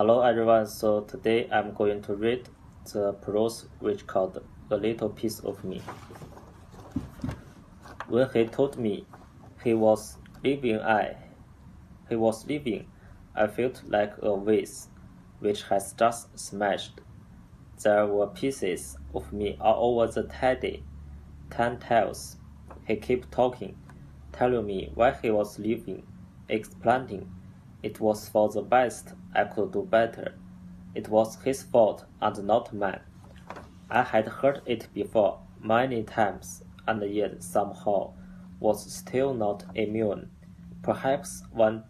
Hello everyone, so today I'm going to read the prose which called A Little Piece of Me. When he told me he was leaving, I felt like a vase which has just smashed. There were pieces of me all over the tan tiles. He kept talking, telling me why he was leaving, explaining it was for the best, I could do better. It was his fault and not mine. I had heard it before many times, and yet somehow was still not immune. Perhaps one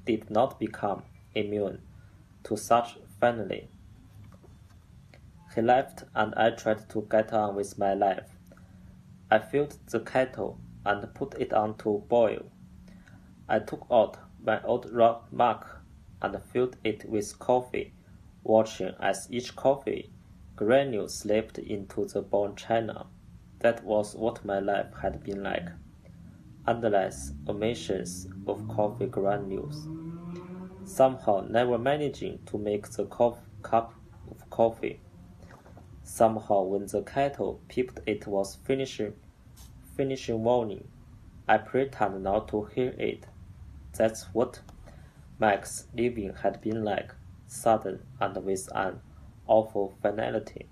did not become immune to such finally. He left, and I tried to get on with my life. I filled the kettle and put it on to boil. I took out my old rock mug and filled it with coffee, watching as each coffee granule slipped into the bone china. That was what my life had been like. Endless omissions of coffee granules. Somehow never managing to make the cup of coffee. Somehow when the kettle peeped it was finishing warning, I pretend not to hear it. That's what Mike's leaving had been like, sudden and with an awful finality.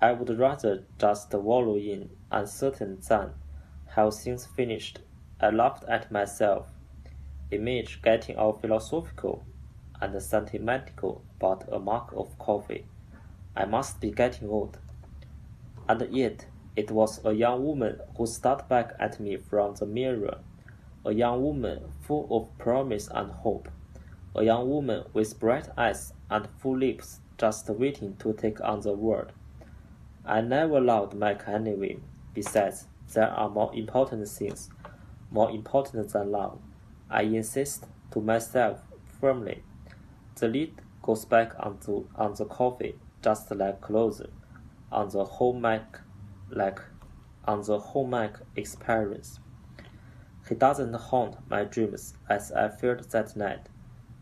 I would rather just wallow in uncertain than have things finished. I laughed at myself, image getting all philosophical and sentimental about a mug of coffee. I must be getting old. And yet, it was a young woman who stared back at me from the mirror. A young woman full of promise and hope. A young woman with bright eyes and full lips just waiting to take on the world. I never loved Mike anyway. Besides, there are more important things, more important than love. I insist to myself firmly. The lid goes back on the coffee, just like clothes, on the whole Mike experience. He doesn't haunt my dreams as I feared that night.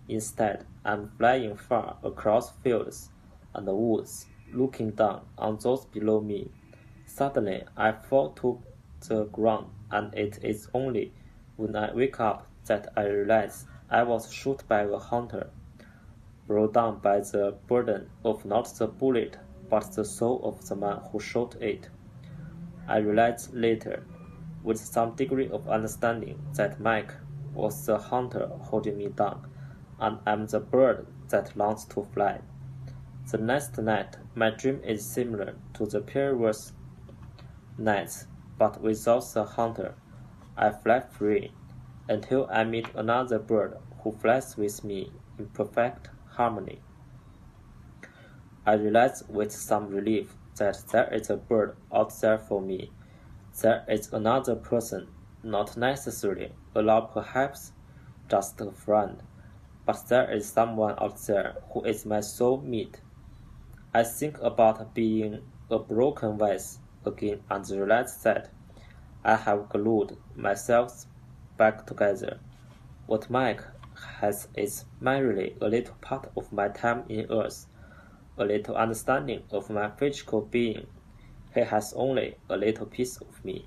Instead, I'm flying far across fields and woods, looking down on those below me. Suddenly, I fall to the ground, and it is only when I wake up that I realize I was shot by a hunter, brought down by the burden of not the bullet, but the soul of the man who shot it. I realized later, with some degree of understanding, that Mike was the hunter holding me down, and I'm the bird that longs to fly. The next night, my dream is similar to the previous nights, but without the hunter. I fly free until I meet another bird who flies with me in perfect harmony. I realize with some relief that there is a bird out there for me. There is another person, not necessarily a lover, perhaps just a friend, but there is someone out there who is my soul mate. I think about being a broken vase again and realize that I have glued myself back together. What Mike has is merely a little part of my time in earth, a little understanding of my physical being. He has only a little piece of me.